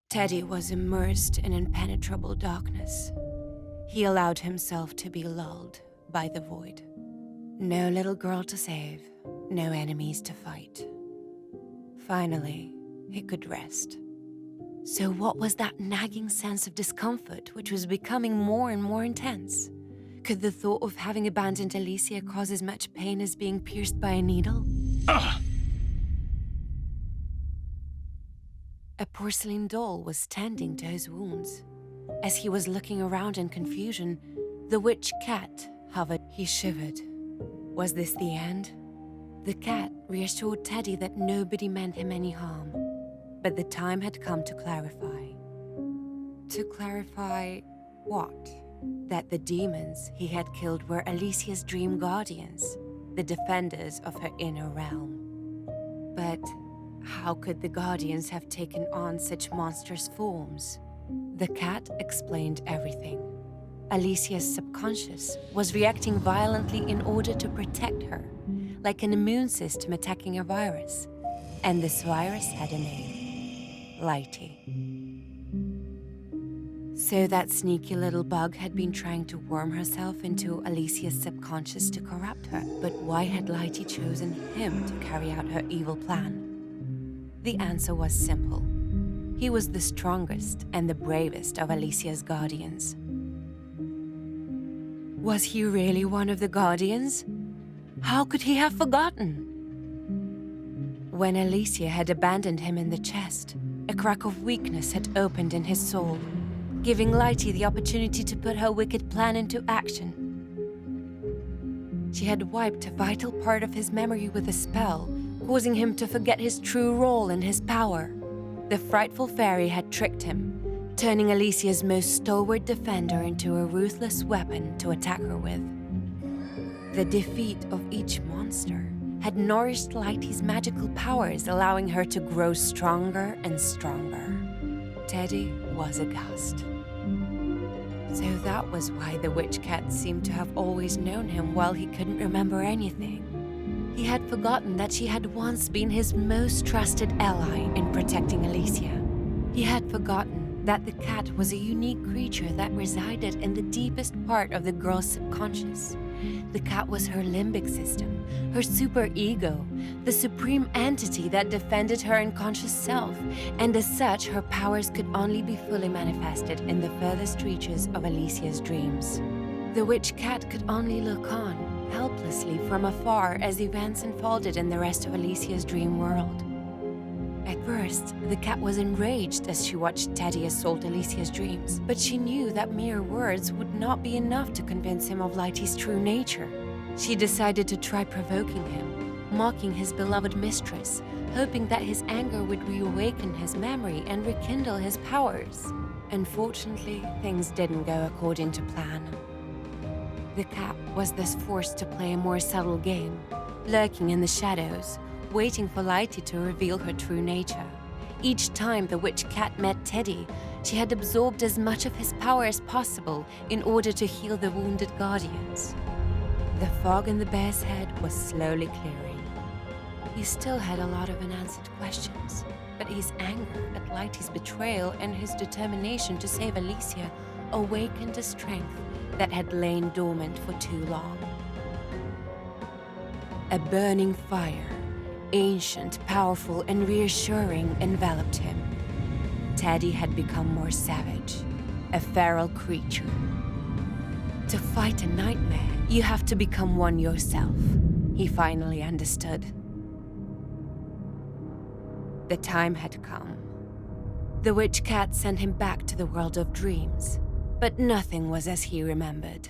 Teddy was immersed in impenetrable darkness. He allowed himself to be lulled by the void. No little girl to save, no enemies to fight. Finally, he could rest. So what was that nagging sense of discomfort which was becoming more and more intense? Could the thought of having abandoned Alicia cause as much pain as being pierced by a needle? A porcelain doll was tending to his wounds. As he was looking around in confusion, the witch cat hovered. He shivered. Was this the end? The cat reassured Teddy that nobody meant him any harm. But the time had come to clarify. To clarify what? That the demons he had killed were Alicia's dream guardians, the defenders of her inner realm. But how could the guardians have taken on such monstrous forms? The cat explained everything. Alicia's subconscious was reacting violently in order to protect her, like an immune system attacking a virus. And this virus had a name: Lighty. So that sneaky little bug had been trying to worm herself into Alicia's subconscious to corrupt her. But why had Lighty chosen him to carry out her evil plan? The answer was simple. He was the strongest and the bravest of Alicia's guardians. Was he really one of the guardians? How could he have forgotten? When Alicia had abandoned him in the chest, a crack of weakness had opened in his soul, giving Lighty the opportunity to put her wicked plan into action. She had wiped a vital part of his memory with a spell, causing him to forget his true role and his power. The frightful fairy had tricked him, turning Alicia's most stalwart defender into a ruthless weapon to attack her with. The defeat of each monster had nourished Lighty's magical powers, allowing her to grow stronger and stronger. Teddy was aghast. So that was why the witch cat seemed to have always known him while he couldn't remember anything. He had forgotten that she had once been his most trusted ally in protecting Alicia. He had forgotten that the cat was a unique creature that resided in the deepest part of the girl's subconscious. The cat was her limbic system, her superego, the supreme entity that defended her unconscious self, and as such, her powers could only be fully manifested in the furthest reaches of Alicia's dreams. The witch cat could only look on, helplessly from afar, as events unfolded in the rest of Alicia's dream world. At first, the cat was enraged as she watched Teddy assault Alicia's dreams, but she knew that mere words would not be enough to convince him of Lighty's true nature. She decided to try provoking him, mocking his beloved mistress, hoping that his anger would reawaken his memory and rekindle his powers. Unfortunately, things didn't go according to plan. The cat was thus forced to play a more subtle game, lurking in the shadows, waiting for Lighty to reveal her true nature. Each time the witch cat met Teddy, she had absorbed as much of his power as possible in order to heal the wounded guardians. The fog in the bear's head was slowly clearing. He still had a lot of unanswered questions, but his anger at Lighty's betrayal and his determination to save Alicia awakened a strength that had lain dormant for too long. A burning fire, ancient, powerful, and reassuring, enveloped him. Teddy had become more savage, a feral creature. To fight a nightmare, you have to become one yourself, he finally understood. The time had come. The witch cat sent him back to the world of dreams, but nothing was as he remembered.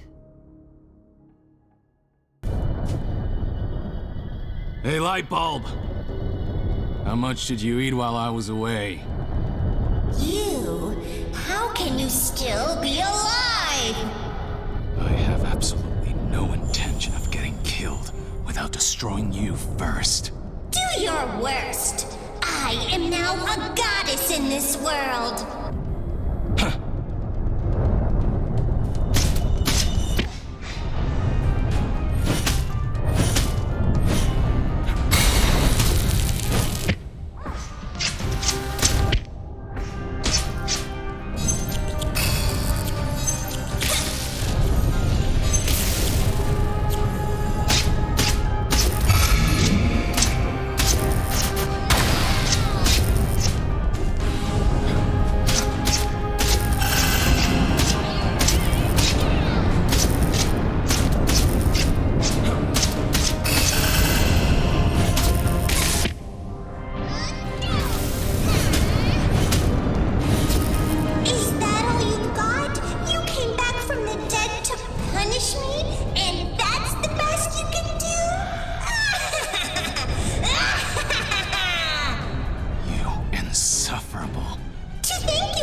Hey, Lightbulb! How much did you eat while I was away? You? How can you still be alive? I have absolutely no intention of getting killed without destroying you first. Do your worst. I am now a goddess in this world.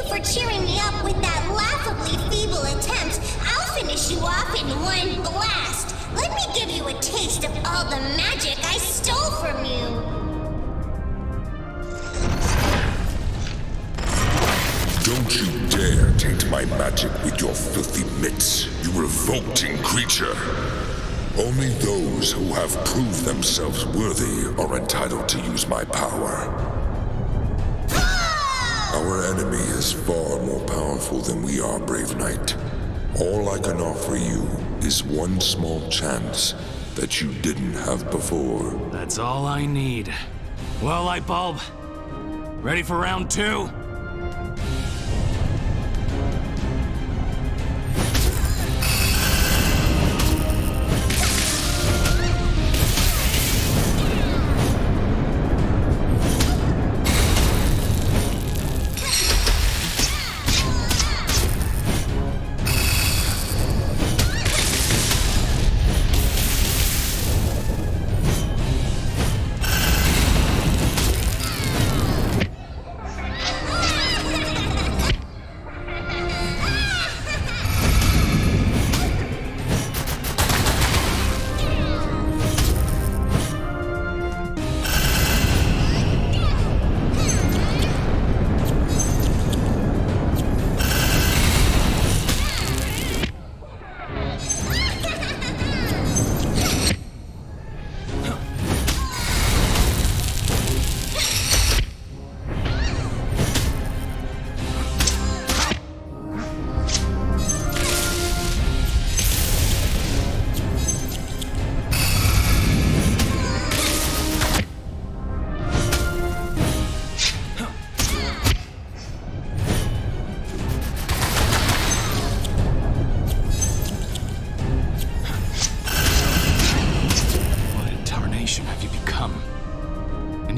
for cheering me up with that laughably feeble attempt, I'll finish you off in one blast. Let me give you a taste of all the magic I stole from you. Don't you dare taint my magic with your filthy mitts, you revolting creature. Only those who have proved themselves worthy are entitled to use my power. Our enemy is far more powerful than we are, brave knight. All I can offer you is one small chance that you didn't have before. That's all I need. Well, Lightbulb, ready for round 2?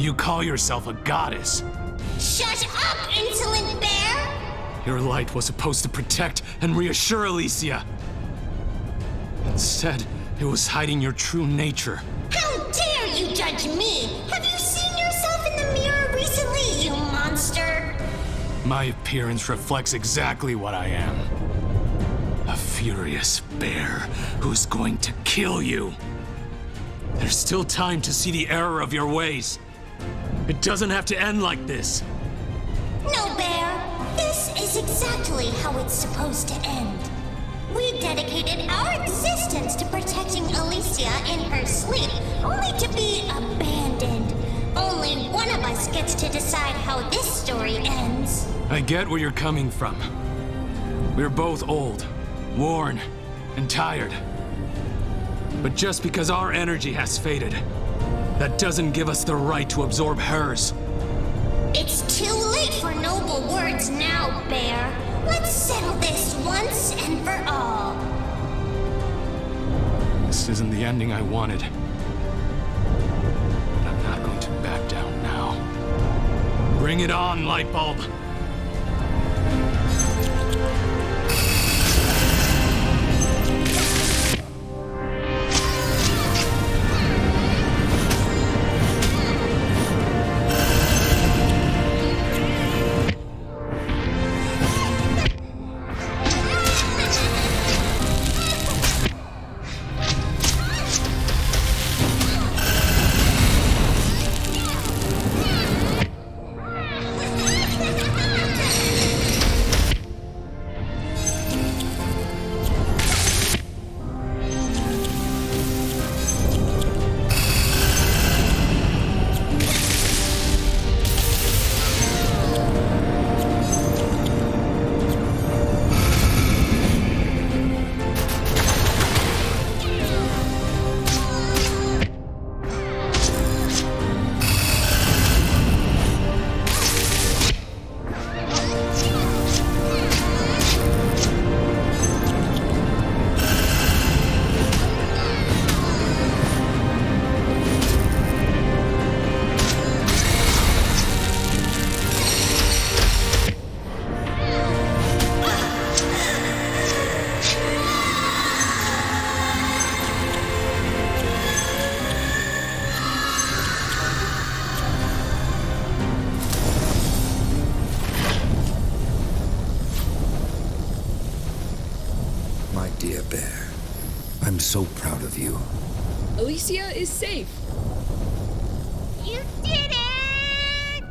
You call yourself a goddess. Shut up, insolent bear! Your light was supposed to protect and reassure Alicia. Instead, it was hiding your true nature. How dare you judge me? Have you seen yourself in the mirror recently, you monster? My appearance reflects exactly what I am. A furious bear who's going to kill you. There's still time to see the error of your ways. It doesn't have to end like this. No, Bear. This is exactly how it's supposed to end. We dedicated our existence to protecting Alicia in her sleep, only to be abandoned. Only one of us gets to decide how this story ends. I get where you're coming from. We're both old, worn, and tired. But just because our energy has faded, that doesn't give us the right to absorb hers. It's too late for noble words now, Bear. Let's settle this once and for all. This isn't the ending I wanted. But I'm not going to back down now. Bring it on, Lightbulb! dear bear. I'm so proud of you. Alicia is safe. You did it!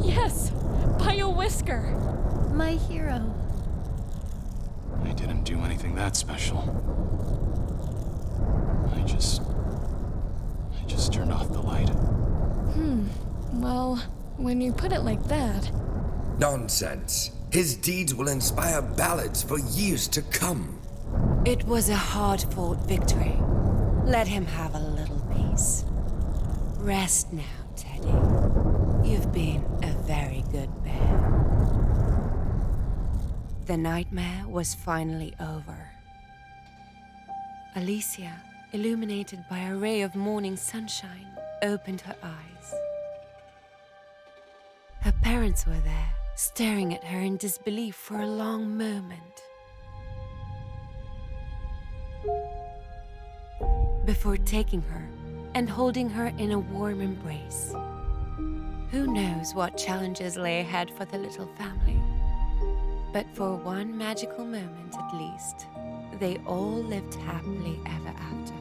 Yes, by a whisker. My hero. I didn't do anything that special. I just turned off the light. Well, when you put it like that... Nonsense. His deeds will inspire ballads for years to come. It was a hard-fought victory. Let him have a little peace. Rest now, Teddy. You've been a very good bear. The nightmare was finally over. Alicia, illuminated by a ray of morning sunshine, opened her eyes. Her parents were there, staring at her in disbelief for a long moment. Before taking her and holding her in a warm embrace. Who knows what challenges lay ahead for the little family? But for one magical moment at least, they all lived happily ever after.